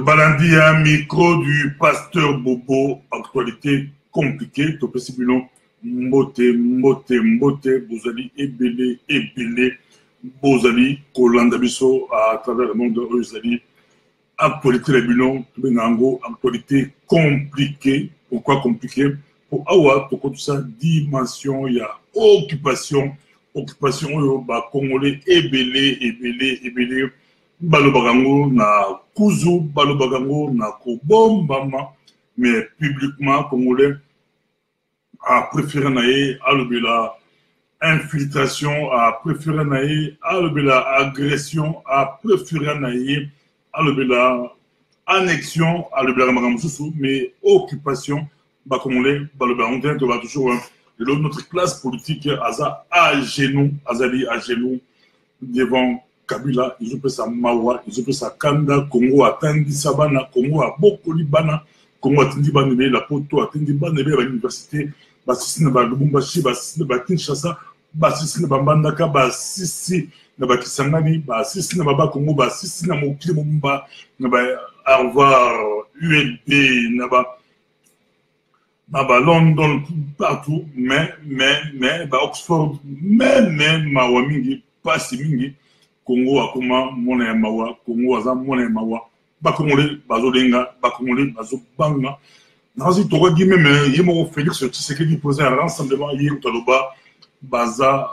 Balandia, micro du pasteur Bobo, actualité compliquée, tout possible, mbote, Bozali, Ebele, Bozali, Kolandabiso, à travers le monde de Bozali, actualité les bilans, actualité compliquée. Pourquoi compliquée? Pour Awa, pour tout ça, dimension, il y a occupation, Congolais, Ebele, Balobagango na Kuzu, Balobagango na Kobombama, mais publiquement, Congolais a préféré naïe, alobela infiltration, a préféré naïe, alobela agression, a préféré naïe, alobela annexion, alobela Magamususu, mais occupation, Congolais, Balobagango, on va toujours, notre classe politique, Aza à genoux, Azali à genoux, devant Kabila, ils ont fait sa Mawa, ils ont fait sa Kanda, Congo a Tandi Sabana, Congo a Bokoli Bana, Congo a Tandi Banebe, la Poto a Tandi Banebe à l'université, Bassisi na Lubumbashi, Bassisi na Kinshasa, Bassisi na Bambandaka, Bassisi na Bakisangani, Bassisi na Baba Congo, Bassisi na Mokili Mumba, na Harvard, ULB, na London, partout, mais, Oxford, mais, Mawamingi, pas si mingi. Congo akoma mona ya mawa, Congo aza mona ya mawa, Bakongole bazolenga, Bakongole bazobanga. Nazi toka di même yemo Félix Tshisekedi posé un rassemblement hier au Taloba, baza,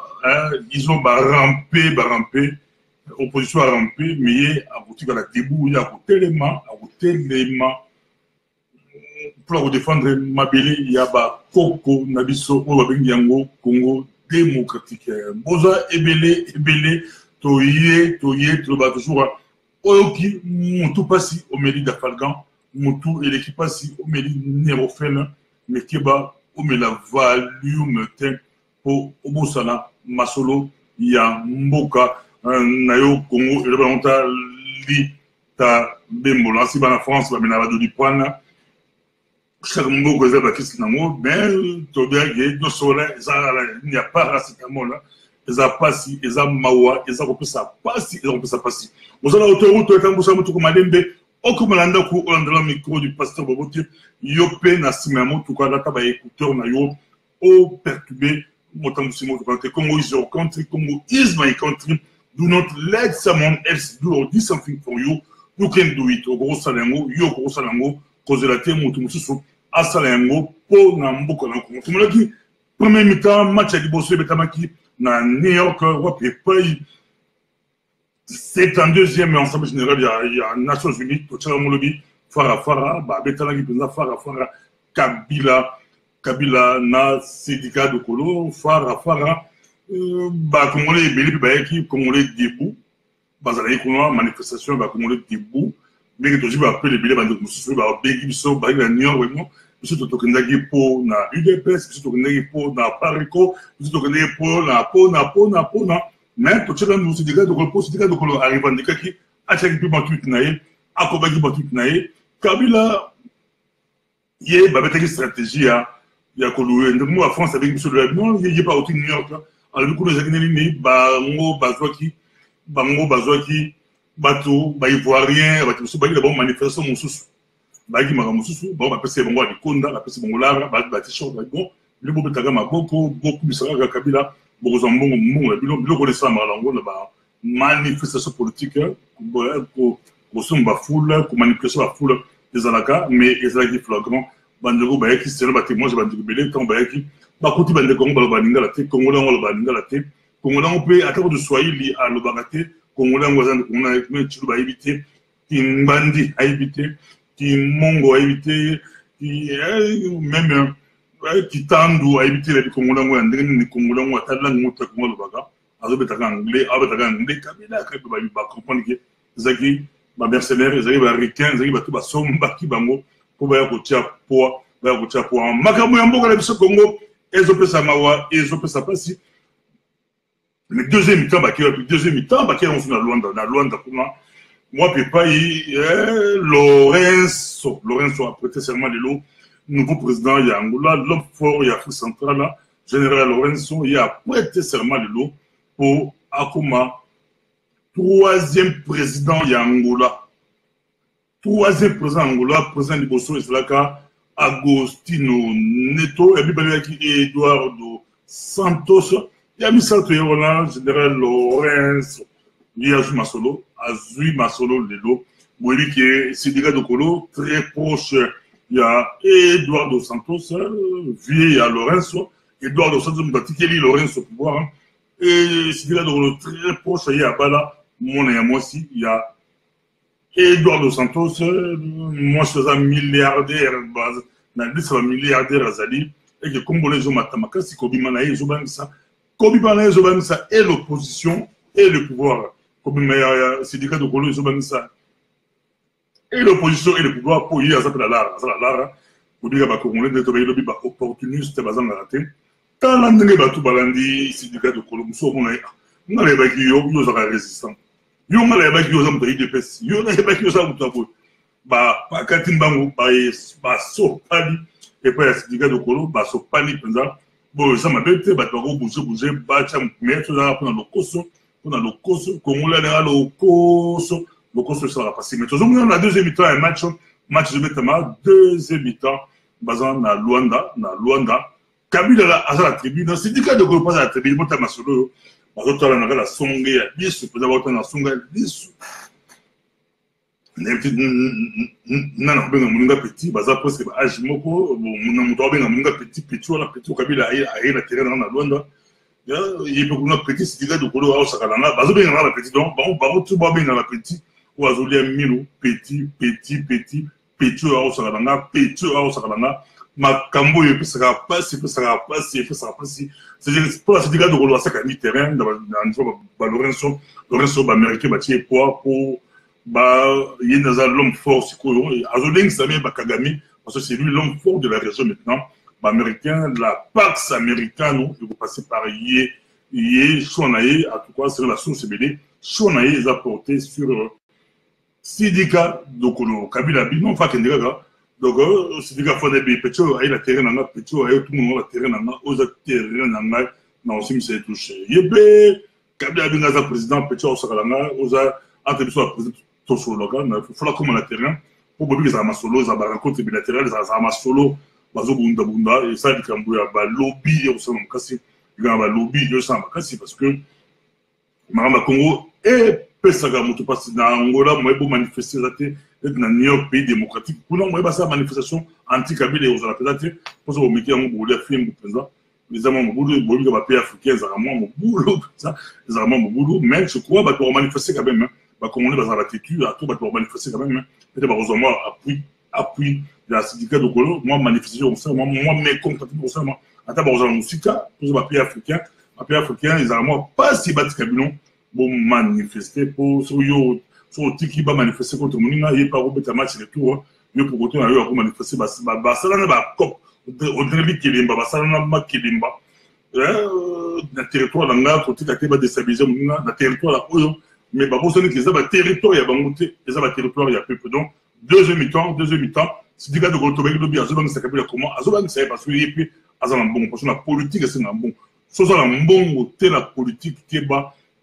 ils ont rampé, opposition a rampé, mais à côté de la début, il y a tellement, pour défendre Mabele, il y a Koko, Nabiso, Obabengiango, Congo démocratique. Boza Ebele, Toye, toujours Oyoki, Moutou Passi, au mairie d'Afalgan, Moutou et l'équipe Passi, au mairie Nérofène, mais Keba, au la volume pour Obosana, Masolo, Ya Mboka, Nayo, Congo, et le Balanta, Li, Ta, Bembola, si la France, va mener du point, chaque mot que vous avez qui nango, mais Tobia, il n'y a pas racitamol là. Ils ont passé, ils ont mawa, ils ont repris ça passi, ils ont repris ça passi. Vous avez autoroute, vous avez autoroute, vous avez autoroute, Okumalanda ku dans le micro du pasteur Bobote, Yope na simamo tout cas là taba écouteur na yo o perturbé motamusimo de Congo is your country, Congo is my country. Do not let someone else do or do something for you. You can do it. O gros salango, yo gros salango, cause la terre motumususu asalango po na mboka na Congo. Tumulaki premier mi-temps match à Liboso Betamaki na New York wapi pays. C'est en deuxième, mais ensemble général, il y a Nations Unies, Tochara Molobi, Farah, Betalagi Penza, Farah, Kabila, na syndicat de Kolo, Farah, Congolais, Beli, Bayaki, Congolais debout, Bazalaï, manifestation, Congolais debout, mais que tu vas appeler les Beli, Bandoussou, Begi, Bisso, Bagi, la New York, vraiment, Bisso Tokendagi Po, na UDPS, Bisso Tokendagi Po, na Parico, Bisso Tokendagi Po, na Po, mais tout ça nous c'est des gars de repos, c'est des gars de colon arrivant des qui a chaque peu battu naïe, a combattu battu naïe. Kabila yé ba bête stratégie à ya koloué. Donc moi France avec monsieur le non, il y a pas au New York. Alors du coup les agnéli ni bango bazwaki bateau ba ivoirien ba tout ba bon manifestation mususu. Ba ki maka mususu, ba ba pese bongo di konda, ba pese bongo la ba t-shirt ba bon, le bobo taga maboko, beaucoup misaka Kabila. Beaucoup de manifestation politique pour manipulation la foule des alaka, mais les alaki flagrant. Bandego Bayaki, c'est le bâtiment, j'ai bandego belé, quand Bayaki, Bakoti Bandego, Balobaninga la tête, Congolais, on Balobaninga la tête, Congolais, on peut, à cause de Swahili à l'Obagate, Congolais, on va Congolais, éviter, qui Mbandi a évité, qui Mongo a évité, qui même. Qui tendent à éviter les Congolais, les Congolais, à tel langue, montre comment le baga, à anglais, Kabila, comprendre que Zaki, ma mercenaire, ils arrivent à ricain, ils arrivent à tout bas, Sombaki Bango, pour voir pour Makamou Yambo, la Bisso Congo, ils ont fait sa mawa, ils ont fait sa passi. Mais deuxième mi-temps, on se dans Luanda, moi, Lorenzo a prêté serment de l'eau. Nouveau président Yangoula, l'homme fort et Afrique centrale, général Lorenzo, il a prêté serment de l'eau pour Akuma, troisième président Yangoula. troisième président Angola, président de Bosso, et c'est là Agostino Neto, et puis Eduardo Santos, il y a Michel Toyona, général Lorenzo, il y a Azui Masolo, Lelo, vous voyez que c'est des gars de Colo, très proche, il y a Eduardo Santos, vieux à Lorenzo, Eduardo Santos, Mbatikeli Lorenzo, pouvoir, hein. Et c'est des gars de Colo, très proche, il y a Bala, mon et moi aussi, il y a Eduardo Santos, moi je suis un milliardaire, un milliardaire Azali, et que Congolais ont matamaka, si Kobi Manaï, Kobi Manaï, et l'opposition, et le pouvoir. Kobi Manaï, c'est des cas de Colo, et l'opposition, et le pouvoir, pour y aller à la Lara, pour dire que Congolais, de travailler le opportuniste, bazan la raté. Quand l'année va tout balandi, c'est des cas de Colo, on a les baguilles, ils ont résistant. Yo nga la baki yo za muto ide pesi yo na baki yo za muto ko ba pakati mbango ba so pali et puis sindika de Kolo ba so pali penza bo ça m'a bête ba to ko bouger ba cha mettre za pour na lokoso Kongola na lokoso ça va passer mais toujours on a deuxième mi-temps un match de Betama deuxième mi-temps bazan na Luanda Kabila la à la tribune sindika de Kolo pas à la tribune Motama solo bazotala na la songe ya biso pour avoir na songe ya biso nana benga muninga petit baza presque ba âge moko na muto benga muninga petit wala petit Kabila aye na terrain na Luanda ya yepe kuna petit sika de Kolo au sakalanga bazo benga na petit donc ba tu ba benga na petit ou azolia milo petit au sakalanga makambo yo pesaka pasi c'est pour la sédiga de Rolo ça quand terrain dans Lorenzo ba américain ba tie poids pour ba yenaza l'homme fort sikoyo azoleng samé ba Kagame parce que c'est lui l'homme fort de la région maintenant ba américain la Pax Americano il faut passer par Chonaye en tout cas c'est la source BD Chonaye les a porté sur Sidika Dokolo Kabila binon fa kendega. Donc, c'est des fois des pétros, il a terrain dans la pétro, tout le monde a terrain dans la aux terrain dans la non, si c'est touché. Yébé, Kabila Bingaza président, pétro au Sakalanga, aux entre soit président tout sur le local, il faut la comme la terrain, pour que ça m'a solo, ça va rencontrer bilatéral, ça m'a solo, bazo bunda, et ça, il y a un lobby, au sein de Kassi, il y a un lobby, il y a un Kassi, parce que Maramba Congo est pesaka moto parce que dans Angola, moi, pour manifester, dans New York, pays démocratique, pour nous, moi, ça manifestation anti-Kabila aux Alapédates, pour ça, vous mettez un boulot, film, les amants, mon boulot, les pays africains, les amants, mon boulot, les amants, mon boulot, mais je crois, pour manifester quand même, comme on est dans la attitude, à tout, pour manifester quand même, peut-être, heureusement, appui, la syndicat de Colo, moi, manifestation, moi, mes comptes, pour ça, moi, à ta base, en Sika, pour les pays africains, les amants, pas si bâtis Kabila, pour manifester, pour, sur tiki ba manifester contre moninga ye pa robeta match de tour yo pour côté na yo pour manifester ba sala na ba cop au début kilimba ba sala na ma kilimba na territoire nga côté ka te ba déstabiliser moninga na territoire la oyo mais ba bosoni ki za ba territoire ya bangote za ba territoire ya peuple donc deuxième mi-temps c'est du gars de Goto Beki Lobi azoba ngisa Kabila comment azoba ngisa parce que et puis azana bon parce que la politique c'est na bon so ça la mbongo te la politique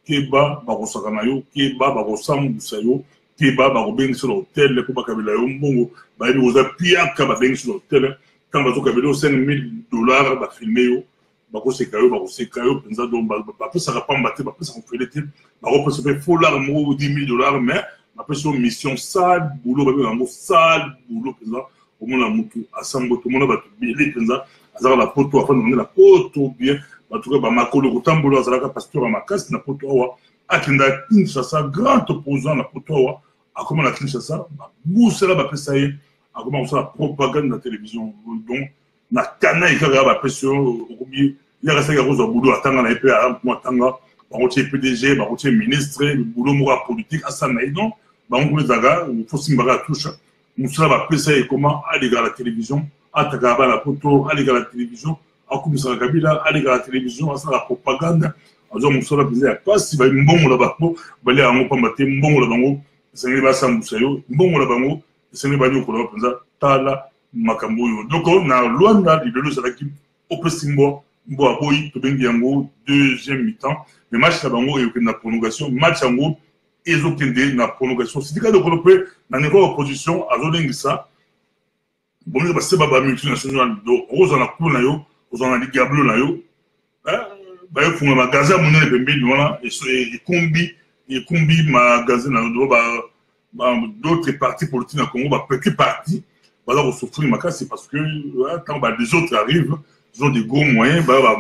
Keba bakosaka yo keba bakosambusa yo keba bakobengisa na hotel pour bakabela yo mbongo bayebi koza piaka babengisa na hotel quand bazokabela yo $5,000 bafilme yo bakoseka yo mpenza donc bapesaka pamba te bapesaka mofele te bakopesa mpe folar moko $10,000 mais bapesa yo mission sale boulot babenga yango sale boulot mpenza omona mutu asambo tomona bato bele mpenza azaka na poto afanda na poto bien en tout cas, Makolo Kotambola Zalaka pasteur à Makas, na Potoa, Akenda Kinshasa, grand opposant na Potoa, à comment la Kinshasa, Boussela Bapesaye, à comment on la propagande de la télévision. Donc, na Kana et Kagaba Bapesayo, il y a resté à Rosa Boulot, à Tanga, na EP, à Tanga, Barotier PDG, Barotier ministre, Boulot Moura politique, à Sanaïdon, Bangoulé Zaga, ou Fossimbaga Toucha, Moussela Bapesaye, comment aller à la télévision, à Tagaba la Poto, aller à la télévision. Comme ça, Kabila, aller à la télévision, à la propagande, à la musala, pas si va une bombe là-bas, aller à un combat, une bombe là-bas, c'est une base en Boussayo, une bombe là-bas, c'est une bagnole qu'on a, Tala, Makamboyo. Donc, on a loin de l'idéologie de l'équipe, au Pessimbo, Mboaboy, Tobengiango, deuxième mi-temps, le match là-bas, il y a une prolongation, match en gros, ezokende na prolongation syndicat de Kolopé na niveau opposition azolengisa bon parce que ba multinational do oza na kulu na yo oza na ligablo na yo ba yo funga magasin monene pembeni wana ekumbi magasin na do ba d'autres partis politiques na Congo ba petit parti ba za souffrir makasi parce que quand ba des autres arrivent ils ont des gros moyens ba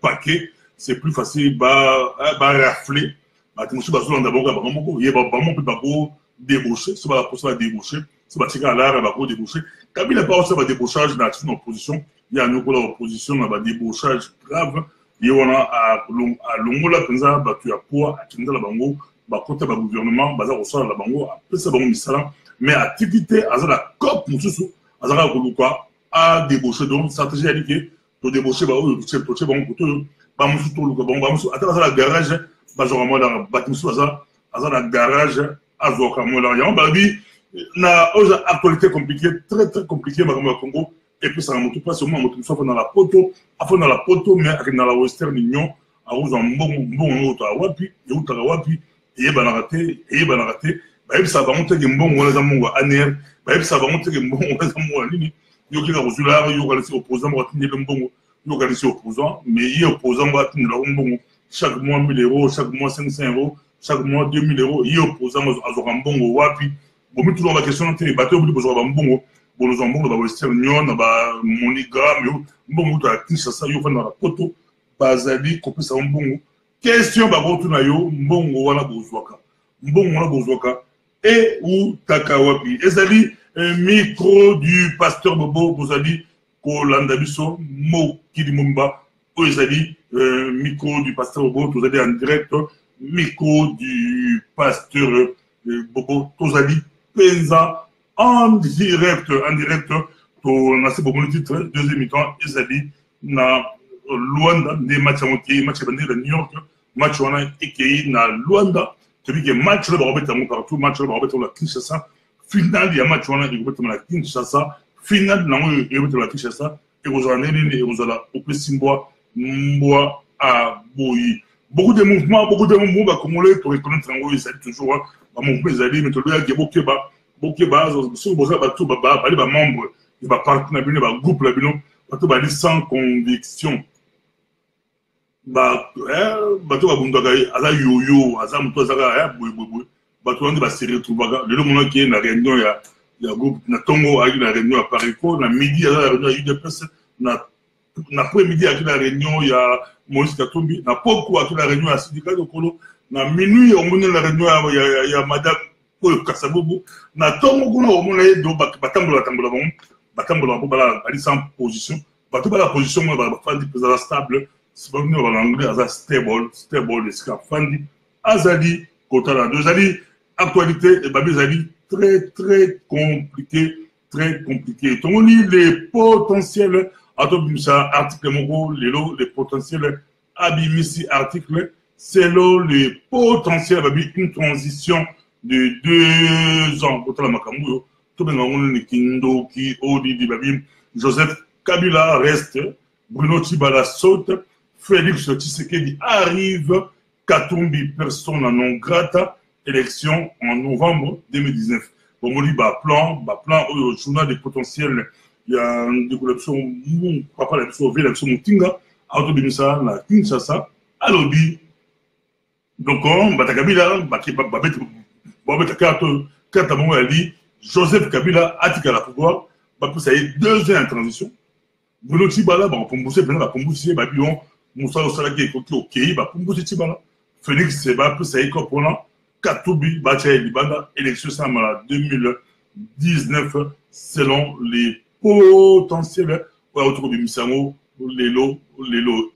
paquet c'est plus facile ba rafler ba timoshi ba zolanda bonga ba moko ye ba moko ba go débaucher c'est pas la pour ça débaucher c'est pas tika là ba go débaucher Kabila pas aussi ba débauchage na opposition il y a une opposition na ba débauchage grave il y a longola penza ba tu a poa akinda la bango ba côté ba gouvernement ba za ko la bango après ça bango misala mais activité azala cop mususu azala ko luka a débaucher donc stratégie indiquée to débaucher ba o to bango to ba mususu to luka bango ba mususu ata azala garage ba zo mo la ba mususu azala garage azoka mo la ya ba bi na oza actualité compliquée très très compliquée ma Congo et puis ça ne montre pas seulement moto soit dans la poto afin dans la poto mais dans la Western Union à vous en bon auto wapi et auto wapi et banarate ba ça va monter que bon wala za mongo aner ba ça va monter que bon wala za mongo nini yo ki ka kozula yo ka laisser opposant ba tindi le mbongo yo ka laisser opposant mais il opposant ba tindi le mbongo chaque mois 1000 euros chaque mois 500 euros chaque mois 2000 euros il opposant azoka mbongo wapi bon toujours la question de bateau pour besoin mbongo bon nous en bon ba Western Union ba MoneyGram yo mbongo to akisha sa yo fana la poto bazali ko pesa mbongo question ba ko tuna yo mbongo wana bozwaka et ou takawapi ezali micro du pasteur Bobo bozali ko landa biso mo kidi mumba o ezali micro du pasteur Bobo tozali en direct micro du pasteur Bobo tozali penza en direct to na se bobo titre deuxième mi-temps ezali na Luanda des matchs de New York match wana ekei na Luanda celui qui match le barobet partout match le barobet la Kinshasa finale ya match wana ekobeta na Kinshasa finale na ngo ekobeta la Kinshasa et vous en allez et vous allez au Pessimbois Mboa à Boyi beaucoup de mouvements ba congolais to reconnaître ngo ezali toujours ba mouvement ezali mais to le ya Bokeba sur boza bato ba membre et ba partenaire bino ba groupe la bino bato ba sans conviction bato ba bundaka aza yoyo aza muto azaka boy bato ngi ba série tubaga le monde qui est na réunion ya groupe na tongo avec la réunion à Parico na midi à la réunion ya UDPS na après midi avec la réunion ya Moïse Katumbi na poko avec la réunion à syndicat de Kolo na minuit on mona la réunion ya madame oyo kasabubu na tongo kuna omona do batambola bango bala ali sans position bato bala position mo ba fandi pesa stable c'est pas nous en anglais as stable les fandi azali kotala deux ali actualité et babi azali très compliqué tomoni les potentiels atobimisa article moko lelo les potentiels abimisi article selon les potentiels babi une transition de 2 ans pour la Makambo, tout le monde qui Odi Babim, Joseph Kabila reste, Bruno Tibala saute, Félix Tshisekedi arrive, Katumbi personne non grata, élection en novembre 2019. Bon, on dit plan au journal des potentiels, il y a une décollation, papa la l'élection Moutinga, auto de Missa, la Kinshasa, à l'Obi. Donc, Batakabila, Joseph Kabila a dit à la pouvoir, ça y est 2 ans en transition. Bruno Tibala, pour Moussa, Babylon, Moussa Osalaki est ok, pour Moussa Tibala. Félix Seba, ça y est comprenant, Katoubi, Bachaï Libanda, élection en 2019, selon les potentiels autour du Missango, Lelo.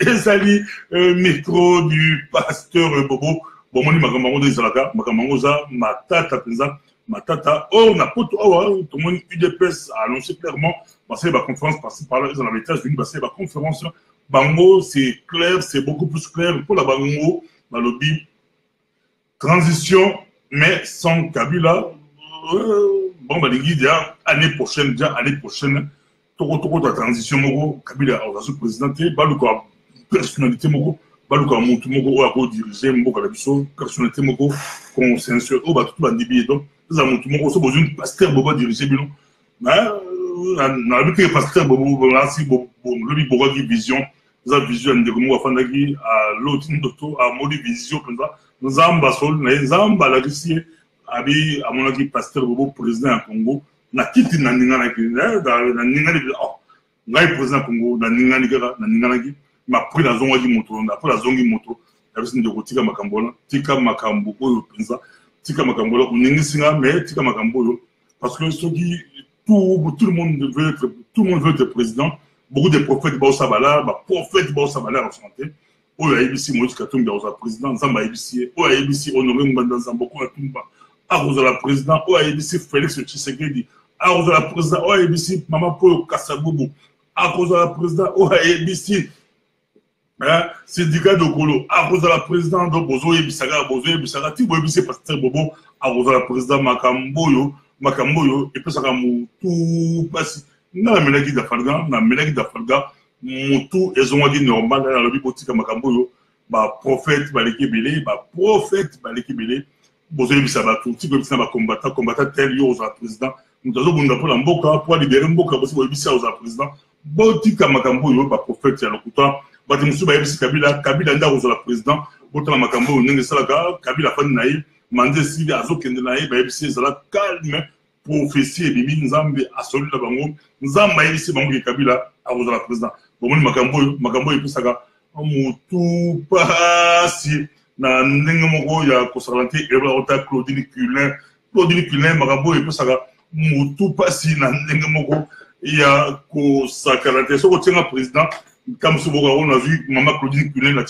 Ezali, micro du pasteur Bobo. Bon, moi, Makambango de Zalaka, Makamangoza, Matata, oh, na poto, oh, tout le monde UDPS a annoncé clairement, parce que la conférence passée par là, ils ont les États-Unis, parce que la conférence, Bango, c'est clair, c'est beaucoup plus clair pour la Bango, dans le lobby. Transition, mais sans Kabila, bon, bah, les guides, année prochaine, Toko, la transition, Kabila, on va se présenter, bah, le corps, personnalité, baluka mutu moko ako diriger mboka la biso personnalité moko consensuel o ba tout ba ndibi donc za mutu moko so besoin pasteur boba diriger bino na bi que pasteur bobo la si bobo lobi boba qui vision za vision ndeko mo afanda ki a l'autre ndoto a modi vision penza nzamba sol na nzamba la kisi abi amona ki pasteur bobo président ya Congo na kiti na ningana ki na ningana ngai président Congo na ningana kaka na ningana ki ma pris la zongi moto na pris la zongi moto abisi ndeko tika makambo tika makambo oyo penza tika makambo la uningisinga mais tika makambo oyo parce que tout le monde veut être président. Beaucoup de prophètes ba osabala ba prophètes ba osabala en santé oyo ABC Moïse Katumbi ba président Nzamba ABC oyo ABC Honoré Mbanda Nzamba ko Katumba la président oyo ABC Félix Tshisekedi la président oyo ABC Mama Polo Kasabubu la président oyo ABC syndicat de Kolo la président do Bozo Ebisaka ti boyo ABC pasteur Bobo la président Makamboyo et puis ça ka mutu pasi na melaki da falga mutu ezongaki normal na lobi botika makambo ba prophète baleki belé bozo yebisa batu tiko yebisa ba combattant tel yo za président mutazo bunda pour la mboka pour libérer mboka bosi yebisa za président botika makambo yo ba prophète ya lokuta bati musu ba yebisa kabila nda za président botala makambo ndenge salaka kabila fani na ye mande sili azokende na ye ba yebisa za calme prophétie et bibi nzambe asoli la bango nzamba yebisi bango ke kabila akozala président bomoni makambo epesaka mutu pasi na ndenge moko ya kosala te ebla ota Claudine Culin makambo epesaka mutu pasi na ndenge moko ya kosakala te soko tienga président comme ce boka on a vu maman Claudine Culin la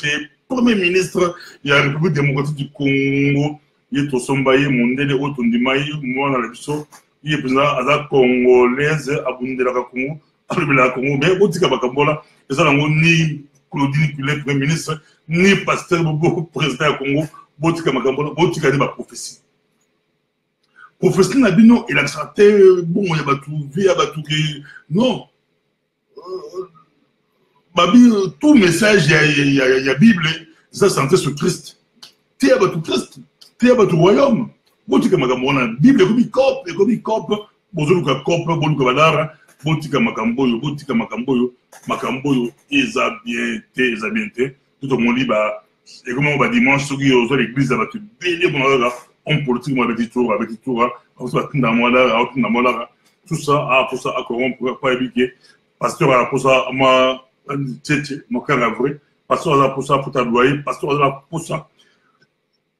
premier ministre ya République démocratique du Congo ye tosomba ye mondele otondima ye mwana la biso ye président aza congolaise abundelaka Congo alobelaka Congo mais botika bakambola ezala ngo ni Claudine Culin premier ministre ni pasteur Bobo président ya Congo botika makambola botika ni ba prophétie na bino il a chanté bon ya batu via batu ke non babi tout message ya Bible ça centré sur Christ t'es batu Christ t'es batu royaume botika makambo na Bible ekomi cop bozoluka cop boluka badara botika makambo yo eza bien te tout le monde dit ba et comment on va dimanche soki aux l'église ba tu belé bon là on politique moi avec tour on se battre moi tout ça a pour ça à corrompre pas éduquer pasteur a pour ça moi tete mon cœur vrai pasteur a pour ça pour ta loyer pasteur a pour ça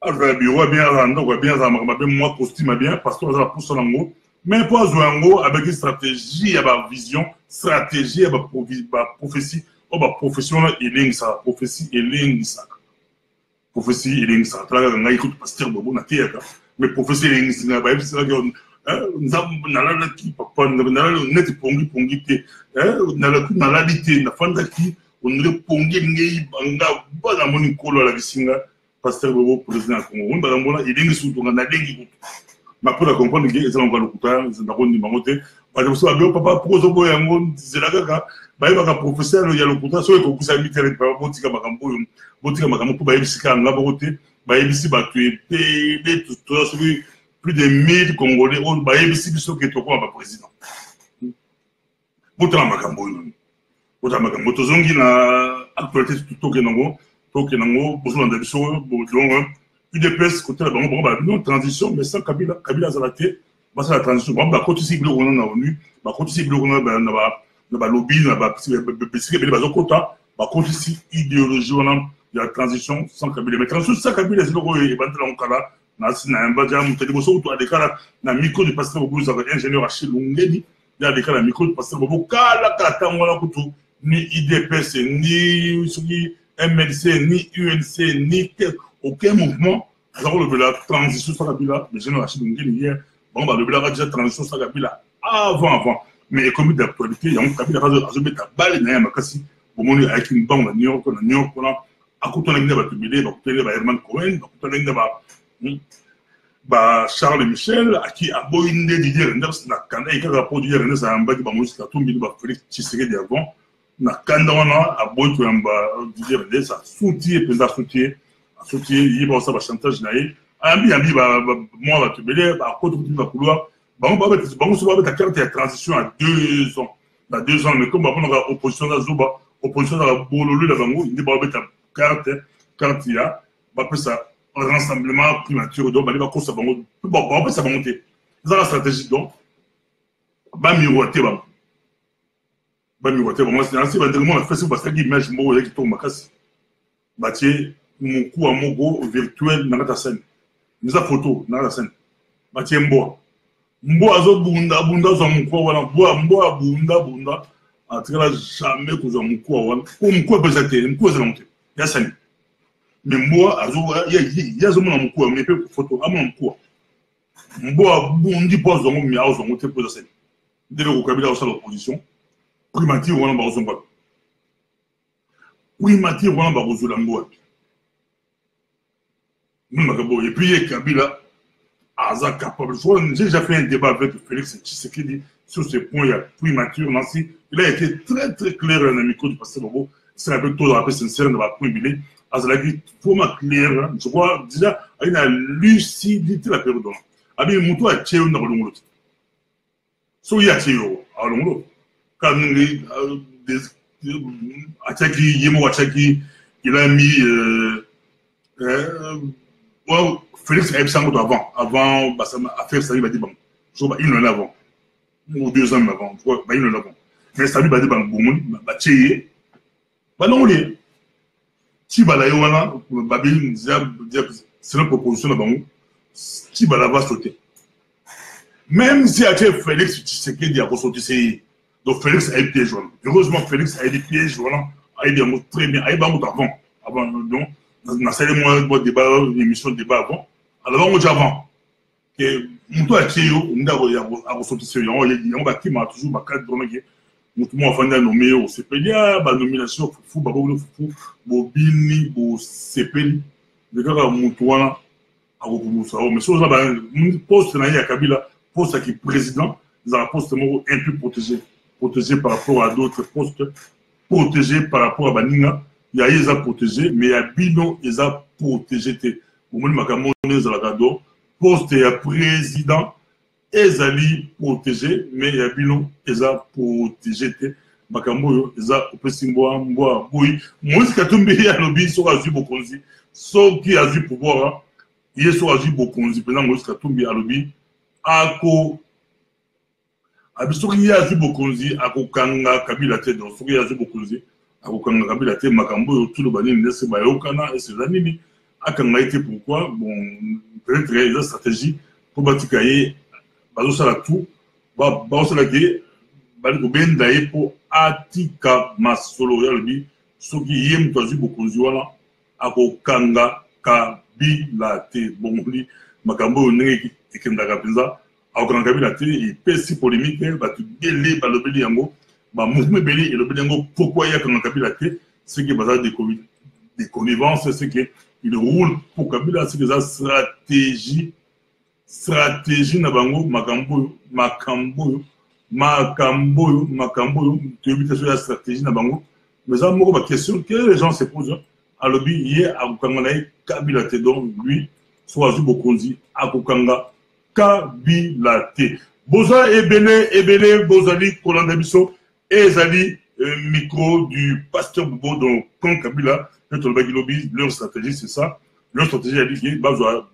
alors bureau bien ndoko bien za makambe moi costume bien pasteur a pour ça nango mais pour Zouango avec une stratégie à ba vision stratégie à ba prophétie ou ba profession elengi ça prophétie elengi ça tra nga écoute pasteur Bobo na théâtre mais prophétie elengi ça ba c'est là que nzambe ki papa nala net pongi te nala lité na fanda ki on le pongi ngei banga bana moni kolo la bisinga pasteur Bobo président Congo on ba ngona elengi surtout na dengi kutu ma pour comprendre que ils ont encore le couteau ils ont encore numéro te parce que ça veut papa prozo boyango c'est là kaka ba ba professeur il y a le couteau so ko kusa militaire ba botika makambo pour ba yebisika nga bote ba yebisi ba tuer tout plus de 1000 Congolais on ba yebisi biso ke to ko ba président botala makambo tozongi na actualité tout kenango bozo na biso donc UDPS côté la bango non transition mais sans Kabila Zalate bah c'est la transition bah côté si bloc on a ONU bah côté si bloc on a na lobby na ba pesike bele bazo kota bah côté si idéologie on a la transition sans Kabila mais transition sans Kabila c'est loko e bandela on kala na sina mbaja muteli boso to adekala na micro du pasteur Bobo za ingénieur Achille Lungeni ya adekala micro du pasteur Bobo kala katangwa na kutu ni IDPS ni suki MLC ni UNC ni aucun mouvement, alors la transition sur Kabila, les gens Achille Lungeni hier, bon bah le Kabila a déjà transition sur Kabila avant, mais comme d'actualité, il y a un Kabila a mettre à balle na makasi, au moment avec une banque na New York là, à côté on a ba tubile, ba côté ba Herman Cohen, ba côté ba Charles Michel, à qui a boindé Didier Renders na kana et rapport Didier Renders a mbaki ba Moïse Katumbi ba Félix Tshisekedi avant, na kanda wana aboyi to yamba dire des ça soutier penza soutier yiba ça ba chantage na ye ambi moi ba te belé ba ko to ba couloir bango so ba ta carte ya transition à 2 ans na 2 ans mais comme ba on opposition da zuba opposition da bololu la bango ndi ba ta carte ya ba pesa rassemblement primature donc ba ko sa bango ba pesa bango te ça la stratégie donc ba miroiter moi c'est ainsi vraiment la Facebook parce que image mo qui tombe makasi batie muku wa mogo virtuel na ta scène mise photo na la scène batie mbo azo bunda zo muku wala mbo bunda atikala jamais ko zo muku wala ko muku pesa te muku za monter ya scène mais mbo azo ya zo mona muku mais pe photo ama muku mbo bundi pozo mo mi azo monter pour la scène dès le Kabila au l'opposition primature wana ba ozongwa primature wana ba ozula ngwa nous et puis Kabila aza capable j'ai déjà fait un débat avec Félix Tshisekedi sur ce point il y a primature Nancy il a été très très clair dans le micro du pasteur Bobo c'est un peu tout rappel sincère dans la point bilé azalaki vraiment clair je crois déjà il a lucidité la période abi muto a tcheo na kolongolo so ya tcheo alongolo quand Achaki, Yemo Achaki, il a mis Félix Ebsango avant affaire Sali Badi Bang. Je crois qu'il en a avant. Ou 2 ans avant. Je crois qu'il en a avant. Mais Sali Badi Bang, Boumouni, Baché, non, si Balaïwana, Babi, c'est une proposition de Bangou, si Bala va sauter. Même si Félix Tshisekedi a ressorti donc Félix a été piège. Heureusement, Félix a été piège. Voilà. Il a été très bien. Il a été avant. Donc, on a salé moi débat, l'émission de débat avant. Alors, on a avant. Que Moutou a tué, on a ressorti ce yon. Il y a qui m'a toujours ma carte de Moutou m'a fait nommer au CPLI, ma nomination, Foufou, Babou, Foufou, Bobini, au CPLI. Le gars, Moutou, a repoussé. Mais sur ça, mon poste, il y a Kabila, poste qui est président, ils ont un poste un peu protégé par rapport à d'autres postes, protégé par rapport à Banina, il y a ils ont protégé, mais il y a Bino, ils ont protégé. Au moment où ils ont poste et président, ils ont protégé, mais il y a Bino, ils ont protégé. Makambo, ils ont protégé. Moi, ce que tu me dis, il y a eu beaucoup de ceux qui ont eu pouvoir, il y a eu beaucoup de gens, moi, ce que tu me dis, soki ya azu bokonzi akokanga Kabila te donc soki ya azu bokonzi akokanga Kabila te makambo yo tout le banini nese bayokana et c'est nini akanga été pourquoi bon peut-être la stratégie pour batika ye bazo sala tout ba sala ke bali ko benda ye po atika masolo ya lobi soki yem to azu bokonzi wala akokanga Kabila te bon li makambo yo ndenge ekendaka penza au grand Kabila te et pesi polémique ba tu délai ba lobeli yango ba mouvement belé et lobeli yango pourquoi il y a grand Kabila te c'est que bazar des connivences c'est que il roule pour Kabila c'est que ça stratégie na bango makambo tu veux sur la stratégie na bango mais ça moko ba question que les gens se posent à lobi hier à Kanga Kabila te donc lui soit azu bokonzi akokanga Kabila te. Boza ebele bozali kolanda biso ezali micro du pasteur Bobo donc quand Kabila leur stratégie c'est ça. Leur stratégie a dit que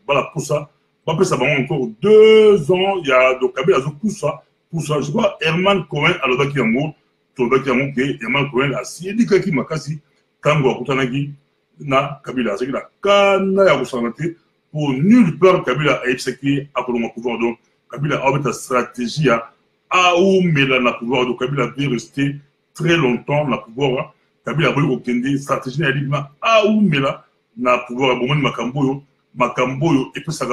voilà pour ça encore 2 ans il y a donc Kabila pour ça je vois Herman Cohen à l'obaki yango tolobaki yango que Herman Cohen a si dit makasi tango akutanaki na Kabila c'est que la kana ya kusanate pour nulle part Kabila a exécuté à Koloma pouvoir donc Kabila a une stratégie à oumela na pouvoir donc Kabila veut rester très longtemps na pouvoir Kabila a voulu obtenir stratégie à oumela na pouvoir bon makamboyo et puis ça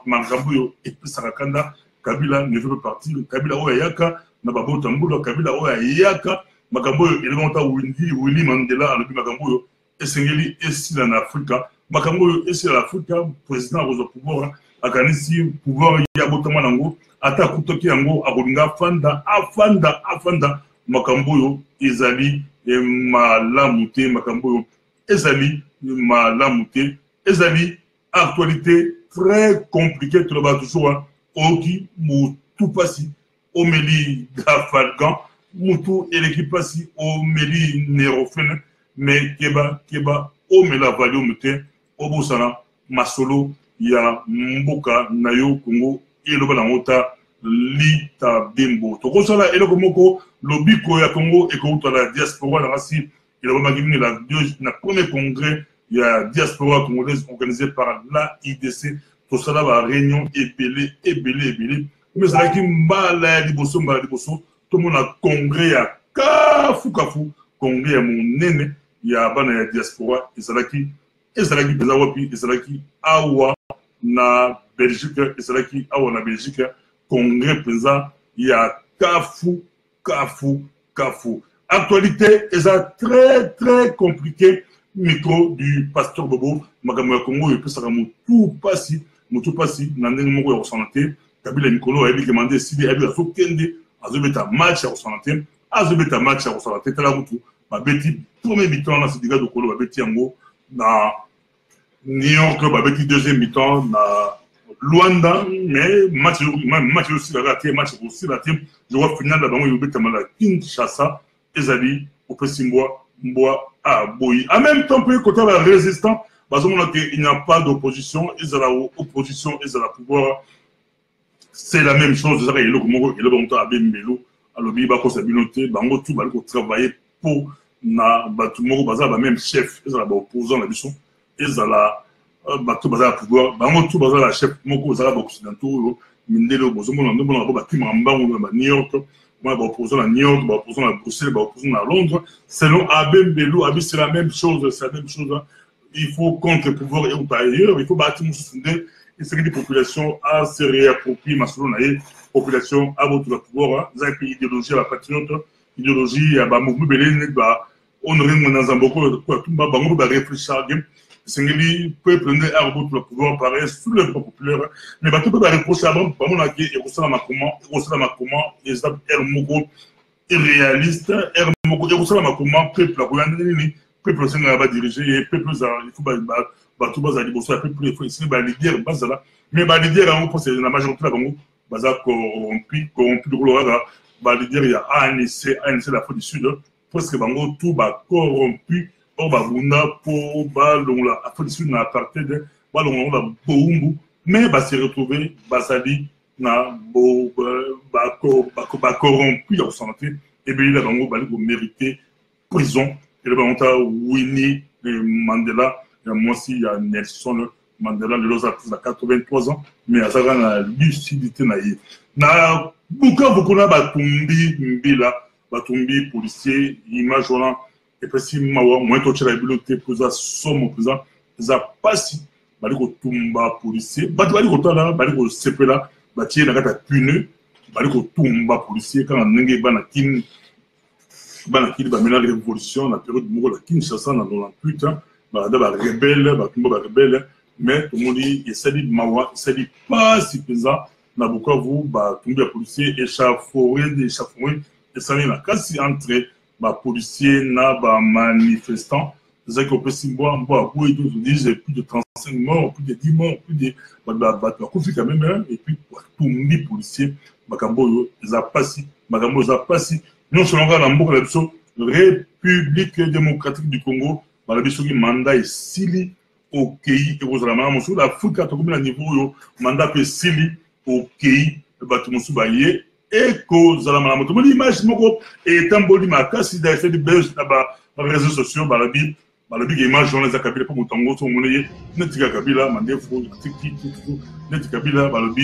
makamboyo et puis ça kanda Kabila ne veut pas partir Kabila oyaka na babo tambulo Kabila oyaka makamboyo il monta Willy Mandela le makamboyo esengeli esila na Afrika makambo esi la Afrika président au pouvoir akanisi pouvoir ya botama nango ata kutoki yango abolinga afanda makambo yo ezali et malamute makambo ezali malamute ezali actualité très compliquée tout le bas toujours oki mutu pasi omeli gafalgan mutu eleki pasi omeli nerofene mais keba omela valium te obosana masolo ya mboka na yo Congo eloba na ngota lita bembo tokosala eloko moko lobiko ya Congo ekouta la diaspora na rasi eloba magini la premier congrès ya diaspora congolaise organisé par l'AIDC tosala ba réunion ebele mais ça qui mbala liboso tout le monde a congrès ya kafu congrès ya monene ya bana ya diaspora ezalaki peza wapi ezalaki awa na Belgique ezalaki awa na Belgique congrès peza ya kafu actualité est très compliqué micro du pasteur Bobo makambo ya Congo epesaka mutu pasi na ndenge moko ya kosanate Kabila Mikolo a demandé si il y a kende azobeta match ya kosanate tala mutu babeti premier mi-temps na Sénégal de Kolo babeti yango na New York babeti deuxième mi-temps na Luanda mais match aussi la raté match aussi raté je vois final la bango yobeta mala Kinshasa ezali opesimboa mboa a boyi en même temps pour côté la résistant il n'y a pas d'opposition ils ont l'opposition ils ont le pouvoir c'est la même chose ça il est à Bembelo alors il va possibilité bango tout va travailler pour na batu moko bazala même chef ils ont opposant la mission ils ont la batu bazala pouvoir bango tout bazala chef moko bazala occidentaux mindelo bozomo na ndemo na ba kimamba na New York moi opposant à New York opposant à Bruxelles opposant à Londres selon Abembelo c'est la même chose il faut contre-pouvoir et par ailleurs il faut bâtir souder et c'est que les populations à se réapproprier ma selon la population à votre pouvoir vous avez idéologie la patriote idéologie à ba mouvement belé ba on ring dans un beaucoup quoi tout ba bango ba réfléchir c'est que le peuple ne a pas le pouvoir pareil sous le populaire mais ba tout ba reprocher à bon mon aki et ça ma comment et ça er moko irréaliste er moko et ça ma comment peuple la peuple aussi va diriger et peuple il faut tout bas ali bosso peuple il faut essayer ba leader bazala mais ba leader en c'est la majorité la bango baza corrompu de gloire ba leader il y a ANC la faute du sud presque bango tout ba corrompu or ba bunda pour ba longa la faute du sud na apartheid ba longa la boumbu mais ba se retrouver basali na bo ba corrompu en santé et bien là bango ba mériter prison et le bango ta Winnie Mandela moi aussi il y a Nelson Mandela le loza plus de 83 ans mais à ça la lucidité na beaucoup na batumbi mbila batumbi policier image voilà et puis si mawa moins to tshela biblioté poza somo poza za pasi bali ko tumba policier bali ko tala bali ko sepela batie na kata pune bali ko tumba policier quand ndenge bana kin ba mena la révolution la période moko la Kinshasa na 98 ans ba rebelle mais tout le monde dit essaye de mawa essaye pas si pesant na Bukavu ba tumbi ya policier échafaudé et ça na kasi entre ba policier na ba manifestant c'est que peut si moi ils disent plus de 35 morts plus de 10 morts plus de ba conflit quand même et puis tumbi policier makambo ils a passé non seulement la mboka la biso République démocratique du Congo la biso qui mandat est sili au pays et aux alamans monsieur l'Afrique a tout le niveau yo mandat que sili au pays batu musu baye et cause alamans tout le image moko et tamboli makasi da fait de belge ba réseaux sociaux ba la bi image journaliste Kabila pour mutango so moneye netika Kabila mandefo tiki netika Kabila ba la bi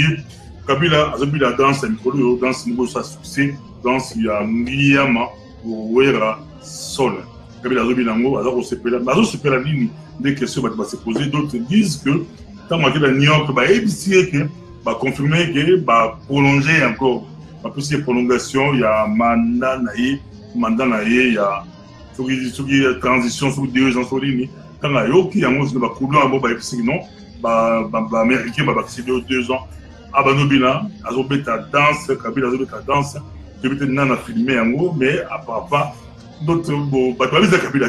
Kabila azabi la danse micro danse niveau sa succès danse ya Miyama Wera Sol Kabila azabi nango azako sepela nini des questions va se poser d'autres disent que tant que la New York va ébisser que va confirmer que va prolonger encore va possible prolongation il y a mandat naïe il y a transition sur 2 ans sur ligne quand la yoki ya mose va couler en va ébisser non va américain va passer 2 ans abanobila azobeta danse Kabila azobeta danse tu peux nana filmer yango mais à papa d'autres, bon, Batouali a Kabila,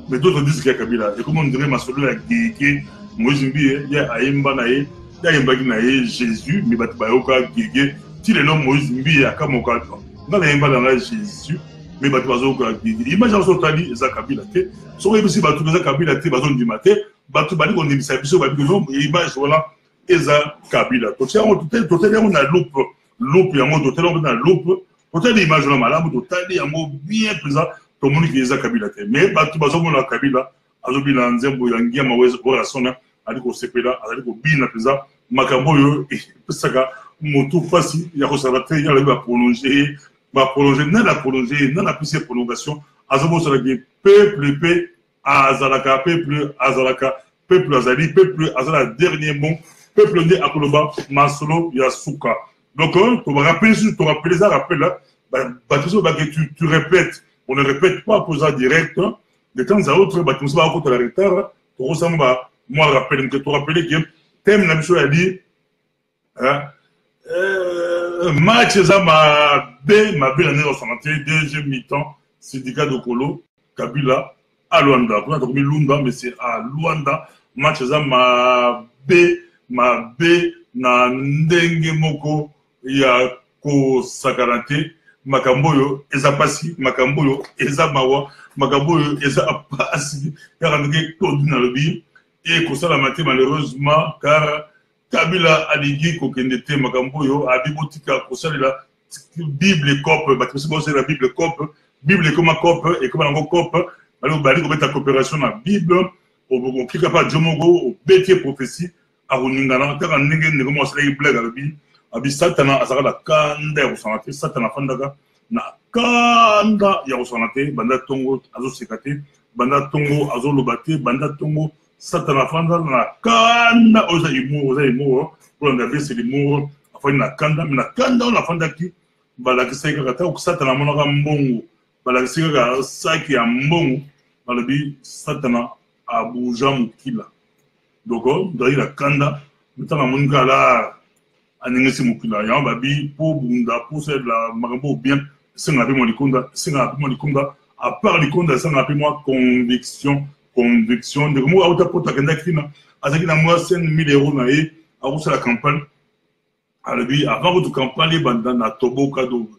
mais d'autres disent qu'il y a Kabila. Et comme on dirait, ma solo, la Guégué, Moïse Mbi, il y a Aïmba Naé, il y a Aïmba Naé, Jésus, mais Batoubayoka, Guégué, si les noms Moïse Mbi, il y a Kamoka, dans Aïmba Naé, Jésus, mais Batoubayoka, Guégué. Imagine ce Tali, il y a Kabila, si on est ici, Batoubayoka, Kabila, Bazon du matin, Batoubayoka, on est ici, image, voilà, il y a Kabila. Donc, on a loupe, il y a un hôtel, on a loupe, total image na malamu total yango bien présent to moni ki eza Kabila te mais batu bazomona Kabila azobila nzembo ya ngia mawezo ora sona ali ko sepela ali ko bina présent makambo yo pesaka motu fasi ya ko sabate ya ba prolonger na la prolonger na la plus prolongation azobo sur le peuple pe azalaka peuple azalaka peuple azali peuple azala dernier mot peuple ndi akoloba masolo ya suka. Donc, tu vas rappeler, ça, rappelle là, tu répètes, on ne répète pas pour ça direct, de temps à autre, tu vas à la retard, tu ressembles à moi, rappelle, que tu rappelles que thème, la chose à dire, match, ça ma belle année 61, deuxième mi-temps, syndicat de Kolo, Kabila, à Luanda. On a trouvé Lunda, mais c'est à Luanda, match, ça ma B, na ndenge moko, ya ko sakarate makamboyo eza pasi makamboyo eza mawa makamboyo eza pasi ya randike kodina lobi et ko sala maté malheureusement car Kabila aligi ko kendete makamboyo abibotika ko sala la Bible cop batisi ko sala la Bible cop Bible comme cop et comme un cop alors bali ko beta coopération na Bible au kika pa jomogo au betier prophétie a runingana ta ndenge ne ko sala blague lobi abi satana azaka la kanda ya kusanate satana fandaka na kanda ya kusanate banda tongo azo sekate banda tongo azo lobate banda tongo satana fanda na kanda oza imo pour ndabe c'est l'humour afani na kanda mais na kanda on la fanda ki bala kiseka kata ku satana monaka mbongo bala kiseka saki ya mbongo balabi satana abuja mukila donc dans la kanda mutana monika la anengesi mukila ya babi pour bunda pour c'est la makambo bien singa pe mo likonda à part likonda singa pe moi conviction de moi auta pota kenda kina azaki na moi 5000 € na e a la campagne alabi avant votre campagne banda na toboka do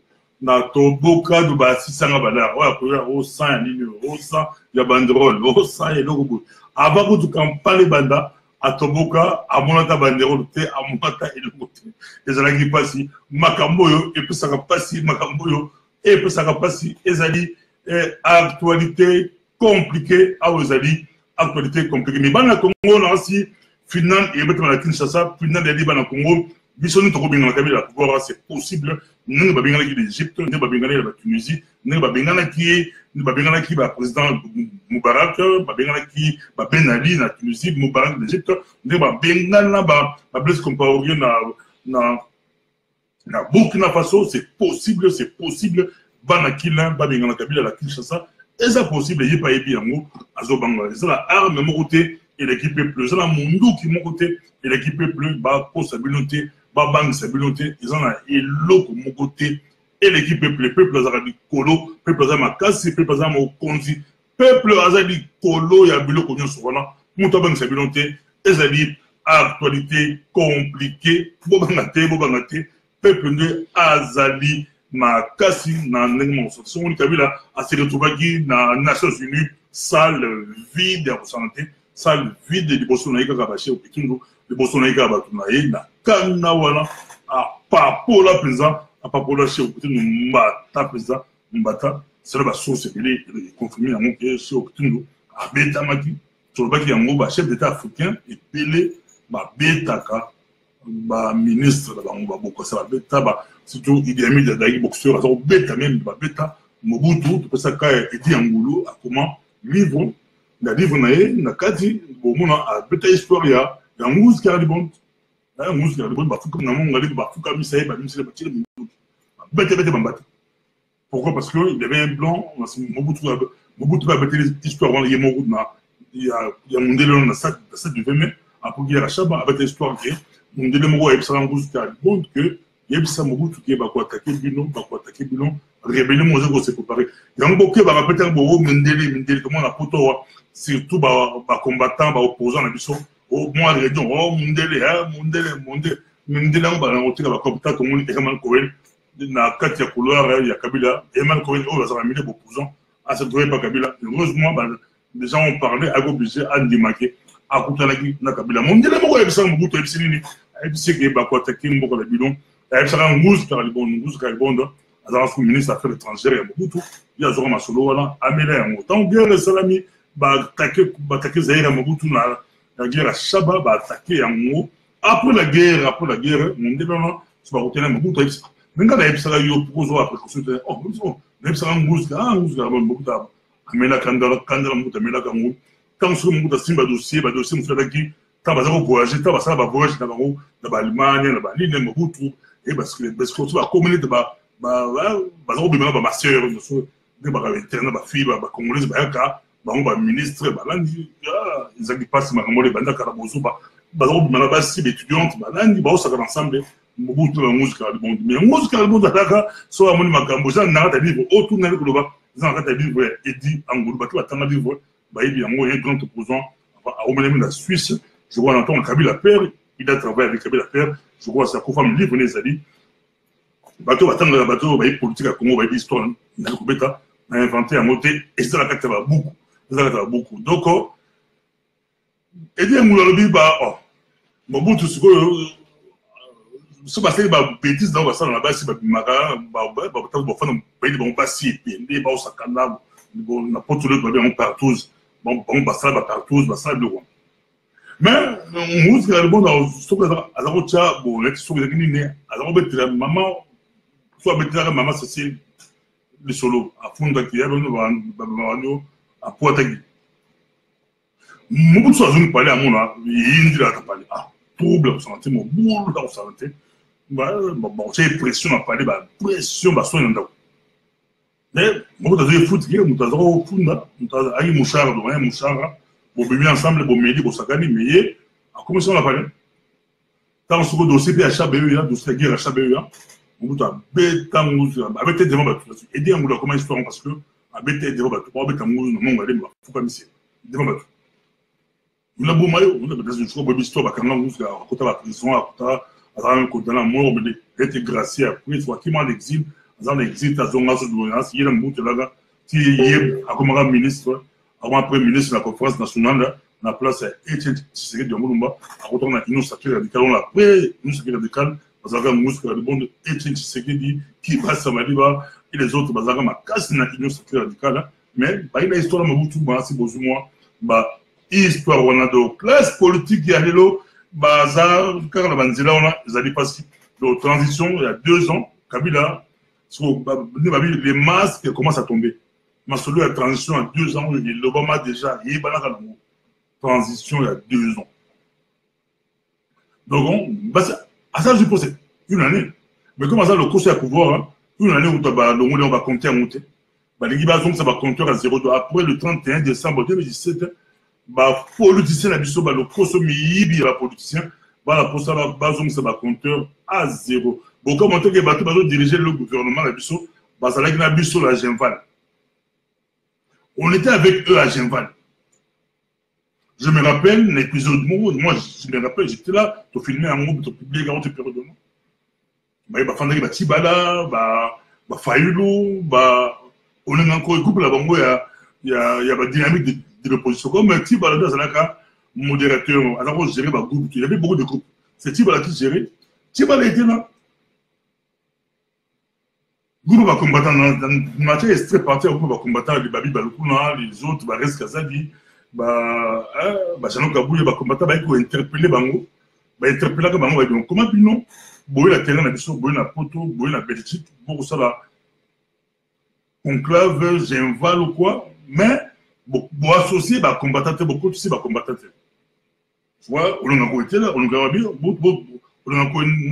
ba 600 bala wa ko ya o 100 ya nini o 100 ya banderole o 100 ya logo avant votre campagne banda atoboka amonata bandero te amonata elokote ezalaki pasi makamboyo epesaka pasi makamboyo epesaka pasi ezali actualité compliquée awo ezali actualité compliquée mais bana Congo na si finale et betama na Kinshasa finale ya bana Congo biso ni toko bingana Kabila pouvoir c'est possible nous ba bingana ki l'Égypte nous ba bingana la Tunisie nous ba bingana ki ba président Moubarak ba bingana ki ba Ben Ali na Tunisie Moubarak l'Égypte nous ba bingana ba Blaise Compaoré na Burkina Faso c'est possible bana kilin ba bingana Kabila la Kinshasa et ça possible y pas ebi yango azo banga c'est la arme mon côté et l'équipe plus c'est la mundu qui mon côté et l'équipe plus ba ko stabilité Bang Sabilote, ils ont un éloko mon côté, et l'équipe peuple azali kolo, peuple azali makasi, peuple azali mokonzi, peuple azali kolo ya biloko nyonso wana, muta Bang Sabilote, ezali actualité compliquée, bobangate, peuple de azali makasi na ndenge mo so. On Kabila a se retrouvé na Nations Unies, salle vide à santé, salle vide de Bosona Ika Kabaché au Pikingo, de Bosona Ika Batunaye na kana wana a papola présent a papola chez au côté mbata présent mbata c'est la source belé confirmé à mon que chez au côté a beta maki sur le baki yango ba chef d'état africain et belé ba betaka ba ministre ba ngba boko ça beta ba surtout Idi Amin Dada boxeur ça beta même ba beta Mobutu tout ça ka Idi Angulu a comment vivre na vivre na kati bo mona a beta histoire ya ngouzi qui a bon musique de bonne bafuka na monga de bafuka misaye ba misile ba tire bete bambata. Pourquoi? Parce que il y avait un blanc Mobutu a bêté l'histoire avant Yemoru na il y a mondelo na ça du 20 mai après guerre chaba avec l'histoire que mondelo mo e psa ngouzi ka bon que yebisa Mobutu qui ba ko attaquer Bilon rébellion moi je se préparer donc beaucoup va peut-être beaucoup Mendele comment la poto surtout ba combattant ba opposant na biso au moins région oh Mendele Mendele on va rencontrer ba combattant tout le monde Herman Cohen na kati ya couloir ya Kabila Herman Cohen on va se ramener opposant à ce droit pas Kabila heureusement les gens ont parlé à obligé à Ndimake à Koutalaki na Kabila Mendele mo ko ça mo buto ebisini et puis c'est que ba ko attaquer mo ko la bidon et puis ça un ngouze car le bon alors ministre des Affaires étrangères ya Mobutu ya zora masolo wala amela yango tant guerre salami ba attaquer Zaire Mobutu na la guerre à Shaba ba attaquer yango après la guerre Mendele non c'est pas retenir Mobutu menga na ebisaka yo pozo après que c'était oh na ebisaka ngouze Mobutu amela kandala Mobutu amela kango tant que Mobutu simba dossier mufadaki tant bazako voyager tant basala ba voyage na bango na ba Allemagne na ba Lille Mobutu et parce que la communauté bazako bimela ba master de ba vétérinaire ba fille ba congolais ba yaka ba ministre ba landi ils passe makambo le banda kala bozo bazako bimela ba si étudiante ba landi ba osaka ensemble Mobutu na musique à monde mais musique à monde ataka so amoni makambo za na ta vivre autour na ko ba za na ta vivre et dit angulu ba ta tanga vivre ba yebi yango un grand opposant à Omelemi la Suisse je vois entendre Kabila père il a travaillé avec Kabila père je crois ça confirme livre les ali bateau batanga bateau ba politique à Congo ba histoire na ko beta na inventé à monter et ça la carte va beaucoup donc et bien mon lobby ba Mobutu siko so ba c'est ba bêtise dans ça na ba si ba maka ba fana ba ba pas si pende ba osakana bon na potule ba bien partout bon ba ça ba partout ba ça le mais musique à bon dans ce que alors ça bon les choses qui ni alors bettra maman soit bettra maman c'est le solo à fond de qui est bon à poitagi Mobutu a zone parler à mon là il dit là parler trouble santé mon boule dans santé bon c'est pression à parler pression ba soin ndako mais Mobutu a foot qui Mobutu a funda Mobutu a mushara donc un mushara bon bien ensemble bon midi bon sakani mais à commencer on a parlé tant ce dossier PHBE là dossier guerre HBE là Mobutu a betangu avec des débats et dire on comment histoire parce que avec des débats pour betangu non on va aller faut pas misser débats on a beau maillot on a des choses pour histoire ba kanga muska côté la prison à côté la mort mais être gracié après soit qui m'a l'exil dans l'exil à zone de il y a Mobutu là qui est à comme ministre avant premier ministre de la conférence nationale la place Etienne Tshisekedi de Mulumba à retourner à l'Union sacrée radicale on après l'Union sacrée radicale bazaka muska le bon Etienne Tshisekedi qui passe à Maliba et les autres bazaka ma casse na l'Union sacrée radicale mais ba il a histoire Mobutu ba si besoin ba histoire on a de classe politique ya lelo bazar car la banzela on a zali passé de transition il y a 2 ans Kabila sur les masques commencent à tomber. Ma solo la transition à 2 ans, l'Obama déjà, il y a une transition il y a 2 ans. Donc, à ça, je pose une année. Mais comment ça, le conseil à pouvoir, une année où on va compter à monter. Les gens ça va compter à 0. Après le 31 décembre 2017, politicien, le conseil, la politicien, ça va compter à 0. Bon, comme on va diriger le gouvernement, la Genval. On était avec eux à Genval. Je me rappelle l'épisode, moi je me rappelle, j'étais là, tu filmais un mot, tu publiais un période de moi. Il y a Fandari, Tibala, Fayulu, on est encore couple là, il y a la dynamique de l'opposition. Comme Tibala, Zalaka, modérateur, alors on gérait le groupe, il y avait beaucoup de groupes. C'est Tibala qui gérait. Tibala était là. Groupe va combattre dans matière extrait partir groupe va combattre les Babi Balukuna les autres va reste Kazadi Jano Kabouye va combattre va interpeller bango va interpeller bango va dire comment puis non boyer la terrain na biso boyer na poto boyer na Belgique pour ça la conclave Genval ou quoi mais bon associé va combattre beaucoup tu sais va combattre tu vois on a été là on a bien on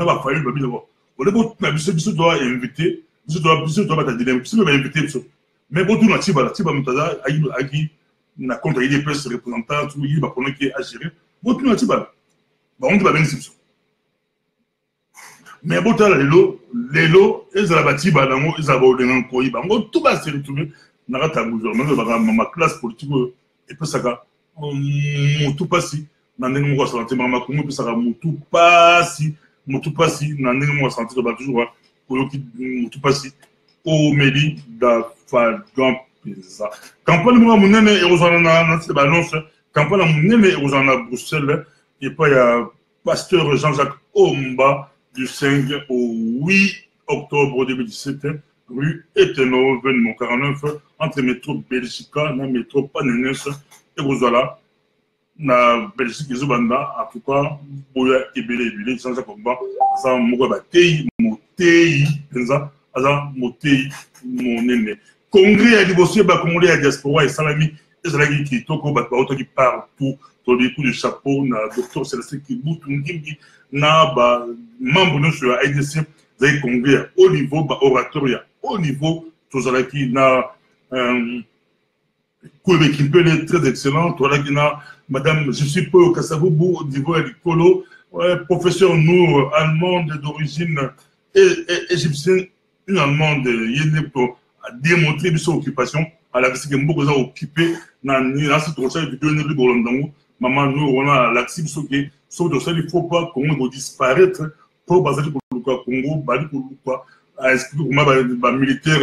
a pas fallu Babi d'abord on est bon na biso doit inviter je dois pas dire si vous inviter mais bon tout tu vas mutaza aki na contre il presse représentant tout il va connaître qui est à gérer bon tout tu vas on va bien c'est Mais bota lelo ezala bati balango ezala bolenga koyi bango tout ba se retrouver na kata gouvernement ba ma classe politique et puis saka mutu pasi na ndenge moko santé mama kongo puis saka mutu pasi na ndenge moko santé ba toujours oyoki mutu pasi au mairie da Fadon Pesa campagne mo munene e ozana na se balance campagne munene e ozana na Bruxelles et puis il y a pasteur Jean-Jacques Omba du 5 au 8 octobre 2017, rue Eteno, Venement 49, entre métro Belgica et métro Panenes, et voilà, na Belgique, les Obanda, en tout cas, Boya et Belé, sans combat, ça m'a battu, motei, ça, motei, mon aîné. Congrès a divorcé, Congolais à diaspora et Salami, et Salami qui est au bas, qui partout, dans les coups de chapeau, na docteur Célestin qui bout, na ba membre de sur AIDC des congrès au niveau oratoria au niveau tozalaki na qui peut être très excellent tozalaki na madame je suis Paul Kasavubu au niveau du Colo professeur nous allemande d'origine égyptienne une allemande yene pour démontrer son occupation à la visite que beaucoup ont occupé na cette recherche de donner le Bolondango maman nous on a l'accès sur que sauf de ça il faut pas qu'on disparaître pour baser pour le Congo bali pour quoi à expliquer comment les militaires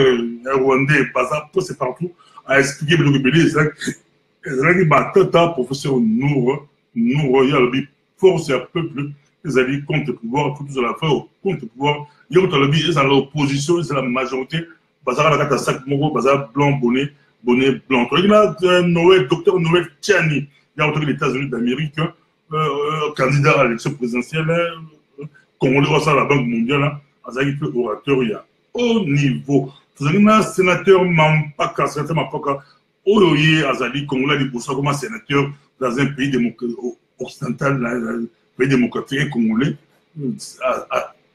rwandais bazar pour c'est partout à expliquer le rebelle c'est là qui batata professeur nous il y a le force et peuple les alliés contre le pouvoir tout à la fin contre le pouvoir il y a le ils sont l'opposition c'est la majorité bazar la carte sac moko bazar blanc bonnet blanc il y a Noël docteur Noël Tiani il y a les États-Unis d'Amérique candidat à l'élection présidentielle, Congolais à la Banque mondiale, Azaki peut orateur, il y a au niveau. Vous avez un sénateur Mampaka, sénateur Mampaka, Oyoye Azali, Congolais du Boussa comme sénateur dans un pays occidental, un pays démocratique congolais.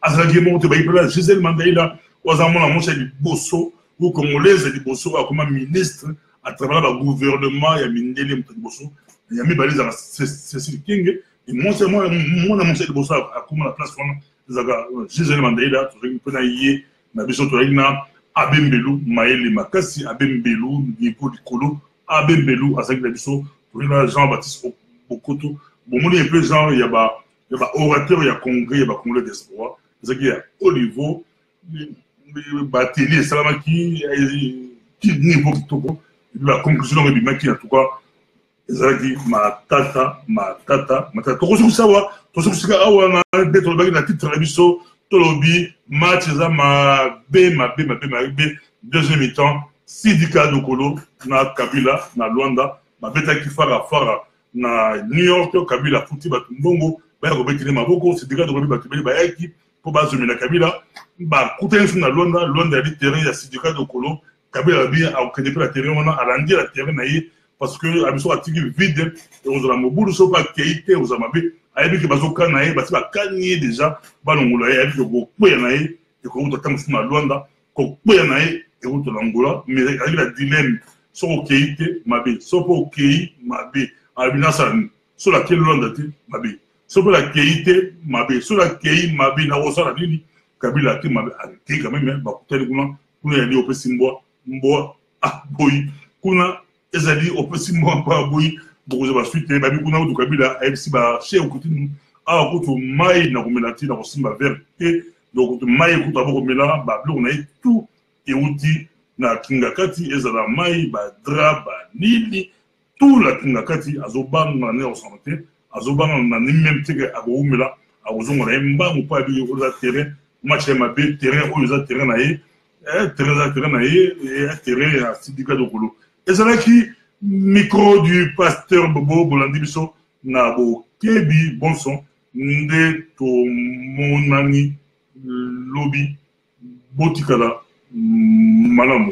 Azali Monte, Gisèle Mandaïla, Ozamon la Monche du Bosso, ou Congolais du Bosso, comme ministre, à travers le gouvernement, il y a Mindele Bosso. Il y a mis balise à Cécile King et moi c'est moi mon annoncé de bossa à comment la place on Gisèle Mandaïla tu peux naïe na biso to ina Abembelu Maël Makasi Abembelu Nico Dikolo Abembelu avec la biso pour Jean-Baptiste Bokoto bon mon un peu genre il y a orateur il y a congrès il y a congrès d'espoir c'est qu'il y a au niveau télé Salamaki qui niveau Kitoko la conclusion de Bimaki en tout cas ezalaki matata tokoki savoir tokoki awa na nde tolobaki na titre na biso tolobi match eza mabe deuxième mi-temps Sidika Dokolo na Kabila na Luanda babetaki fara na New York Kabila futi bato mbongo baya kobetile maboko Sidika Dokolo bato beli bayaki po bazomela Kabila bakutani so na Luanda yali terrain ya Sidika Dokolo Kabila bi akende pe la terrain wana alandi la terrain na ye parce que abiso atiki vide et on a mobulu so pas keite on a mabe ayebi ke bazoka na ye basi bakanye déjà balongola ye ayebi ke kokweya na ye et ko uta tamu na Luanda kokweya na ye et uta langola mais avec la dilemme so keite mabe so po kei mabe abina san so la kel Luanda te mabe so po la keite mabe so la kei mabe na osala nini Kabila te mabe ke quand même ba kuteli kuna yali opesi mbo boy kuna ezali opesi mwa pa boyi bokoza ba suite ba bi kuna utu Kabila AFC ba chez okuti a kutu mai na komelati na kosimba verte donc mai kutu aboko mela ba bloko na tout et uti na kingakati ezala mai ba drap ba nili tout la kingakati azobanga na santé azobanga na même teke akomela akozonga na mbangu pa bi oza terrain match ma be terrain oza terrain na ye terrain na ye et terrain à Sidika Dokolo ezalaki micro du pasteur Bobo Bolandi biso na bo kebi bon son nde to monani lobi botikala malamu